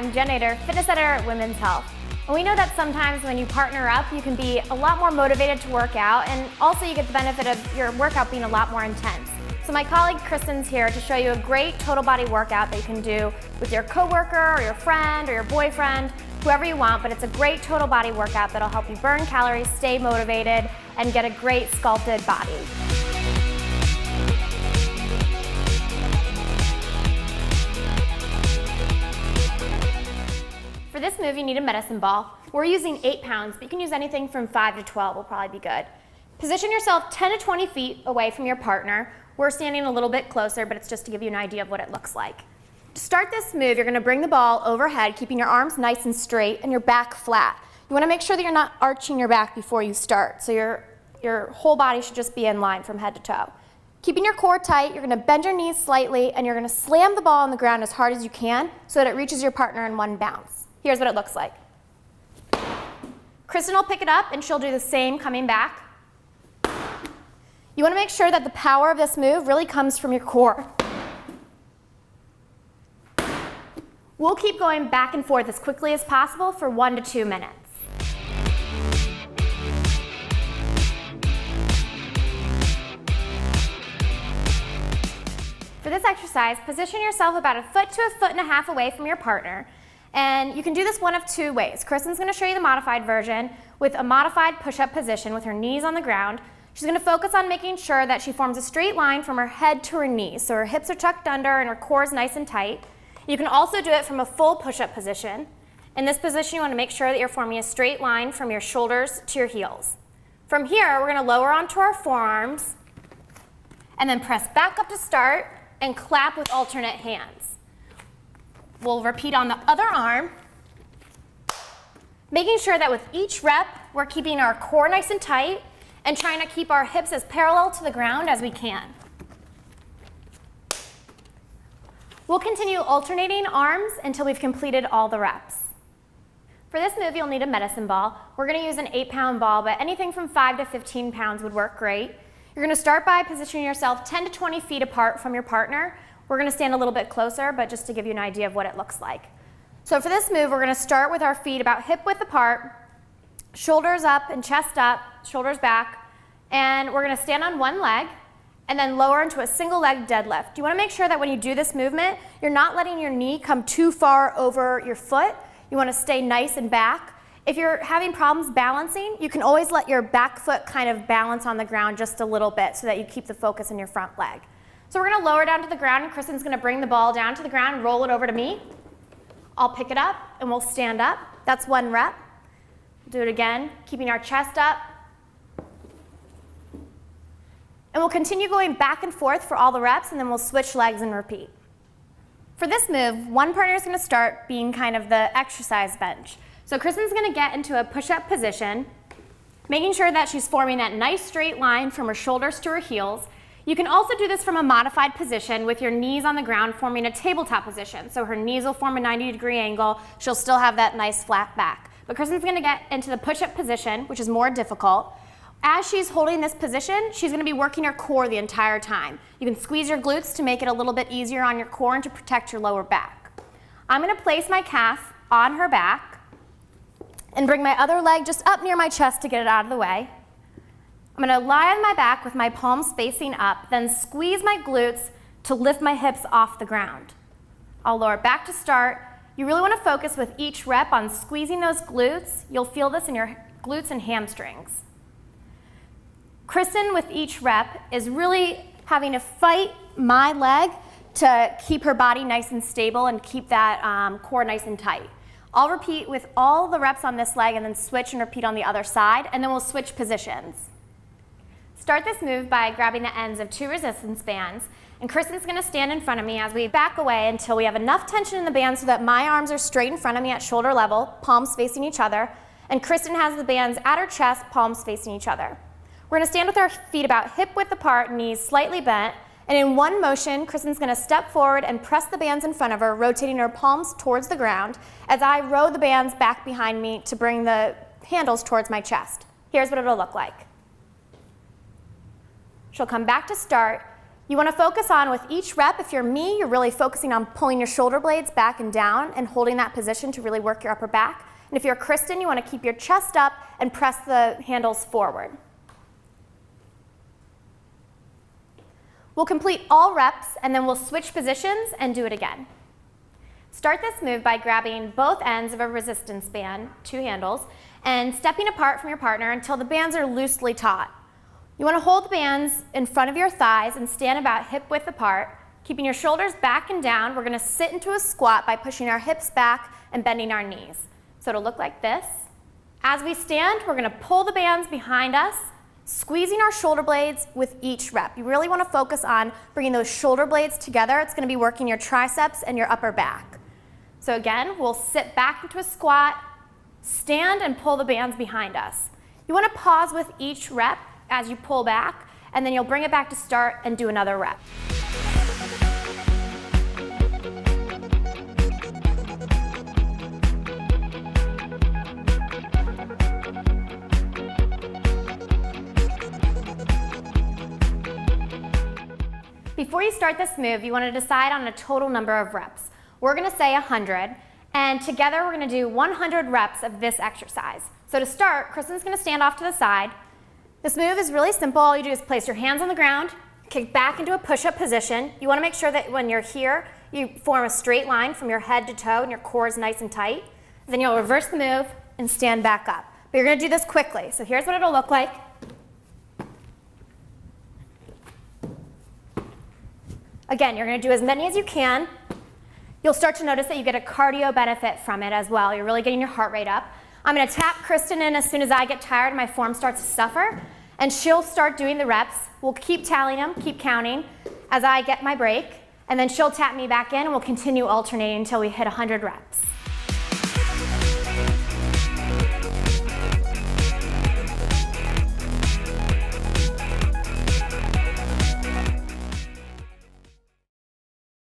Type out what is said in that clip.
I'm Jen Ator, fitness editor at Women's Health. And we know that sometimes when you partner up, you can be a lot more motivated to work out, and also you get the benefit of your workout being a lot more intense. So my colleague Kristen's here to show you a great total body workout that you can do with your coworker or your friend or your boyfriend, whoever you want, but it's a great total body workout that'll help you burn calories, stay motivated, and get a great sculpted body. For this move, you need a medicine ball. We're using 8 pounds, but you can use anything from 5 to 12 will probably be good. Position yourself 10 to 20 feet away from your partner. We're standing a little bit closer, but it's just to give you an idea of what it looks like. To start this move, you're gonna bring the ball overhead, keeping your arms nice and straight and your back flat. You wanna make sure that you're not arching your back before you start, so your whole body should just be in line from head to toe. Keeping your core tight, you're gonna bend your knees slightly, and you're gonna slam the ball on the ground as hard as you can so that it reaches your partner in one bounce. Here's what it looks like. Kristen will pick it up and she'll do the same coming back. You want to make sure that the power of this move really comes from your core. We'll keep going back and forth as quickly as possible for 1 to 2 minutes. For this exercise, position yourself about 1 foot to 1.5 foot away from your partner. And you can do this one of 2 ways. Kristen's going to show you the modified version with a modified push-up position with her knees on the ground. She's going to focus on making sure that she forms a straight line from her head to her knees, so her hips are tucked under and her core is nice and tight. You can also do it from a full push-up position. In this position, you want to make sure that you're forming a straight line from your shoulders to your heels. From here, we're going to lower onto our forearms and then press back up to start and clap with alternate hands. We'll repeat on the other arm, making sure that with each rep, we're keeping our core nice and tight and trying to keep our hips as parallel to the ground as we can. We'll continue alternating arms until we've completed all the reps. For this move, you'll need a medicine ball. We're going to use an 8-pound ball, but anything from 5 to 15 pounds would work great. You're going to start by positioning yourself 10 to 20 feet apart from your partner. We're going to stand a little bit closer, but just to give you an idea of what it looks like. So for this move, we're going to start with our feet about hip width apart, shoulders up and chest up, shoulders back, and we're going to stand on one leg and then lower into a single leg deadlift. You want to make sure that when you do this movement, you're not letting your knee come too far over your foot. You want to stay nice and back. If you're having problems balancing, you can always let your back foot kind of balance on the ground just a little bit so that you keep the focus in your front leg. So we're going to lower down to the ground, and Kristen's going to bring the ball down to the ground and roll it over to me. I'll pick it up, and we'll stand up. That's 1 rep. Do it again, keeping our chest up. And we'll continue going back and forth for all the reps, and then we'll switch legs and repeat. For this move, one partner is going to start being kind of the exercise bench. So Kristen's going to get into a push-up position, making sure that she's forming that nice straight line from her shoulders to her heels. You can also do this from a modified position with your knees on the ground forming a tabletop position. So her knees will form a 90-degree angle. She'll still have that nice flat back. But Kristen's going to get into the push-up position, which is more difficult. As she's holding this position, she's going to be working her core the entire time. You can squeeze your glutes to make it a little bit easier on your core and to protect your lower back. I'm going to place my calf on her back and bring my other leg just up near my chest to get it out of the way. I'm going to lie on my back with my palms facing up, then squeeze my glutes to lift my hips off the ground. I'll lower back to start. You really want to focus with each rep on squeezing those glutes. You'll feel this in your glutes and hamstrings. Kristen, with each rep, is really having to fight my leg to keep her body nice and stable and keep that core nice and tight. I'll repeat with all the reps on this leg and then switch and repeat on the other side, and then we'll switch positions. Start this move by grabbing the ends of 2 resistance bands, and Kristen's going to stand in front of me as we back away until we have enough tension in the band so that my arms are straight in front of me at shoulder level, palms facing each other, and Kristen has the bands at her chest, palms facing each other. We're going to stand with our feet about hip width apart, knees slightly bent, and in one motion, Kristen's going to step forward and press the bands in front of her, rotating her palms towards the ground as I row the bands back behind me to bring the handles towards my chest. Here's what it'll look like. She'll come back to start. You want to focus on with each rep, if you're me, you're really focusing on pulling your shoulder blades back and down and holding that position to really work your upper back. And if you're Kristen, you want to keep your chest up and press the handles forward. We'll complete all reps and then we'll switch positions and do it again. Start this move by grabbing both ends of a resistance band, 2 handles, and stepping apart from your partner until the bands are loosely taut. You want to hold the bands in front of your thighs and stand about hip width apart, keeping your shoulders back and down. We're going to sit into a squat by pushing our hips back and bending our knees. So it'll look like this. As we stand, we're going to pull the bands behind us, squeezing our shoulder blades with each rep. You really want to focus on bringing those shoulder blades together. It's going to be working your triceps and your upper back. So again, we'll sit back into a squat, stand and pull the bands behind us. You want to pause with each rep as you pull back, and then you'll bring it back to start and do another rep. Before you start this move, you want to decide on a total number of reps. We're going to say 100, and together we're going to do 100 reps of this exercise. So to start, Kristen's going to stand off to the side. This move is really simple. All you do is place your hands on the ground, kick back into a push-up position. You want to make sure that when you're here, you form a straight line from your head to toe and your core is nice and tight. Then you'll reverse the move and stand back up. But you're going to do this quickly. So here's what it'll look like. Again, you're going to do as many as you can. You'll start to notice that you get a cardio benefit from it as well. You're really getting your heart rate up. I'm going to tap Kristen in as soon as I get tired and my form starts to suffer, and she'll start doing the reps. We'll keep tallying them, keep counting as I get my break, and then she'll tap me back in and we'll continue alternating until we hit 100 reps.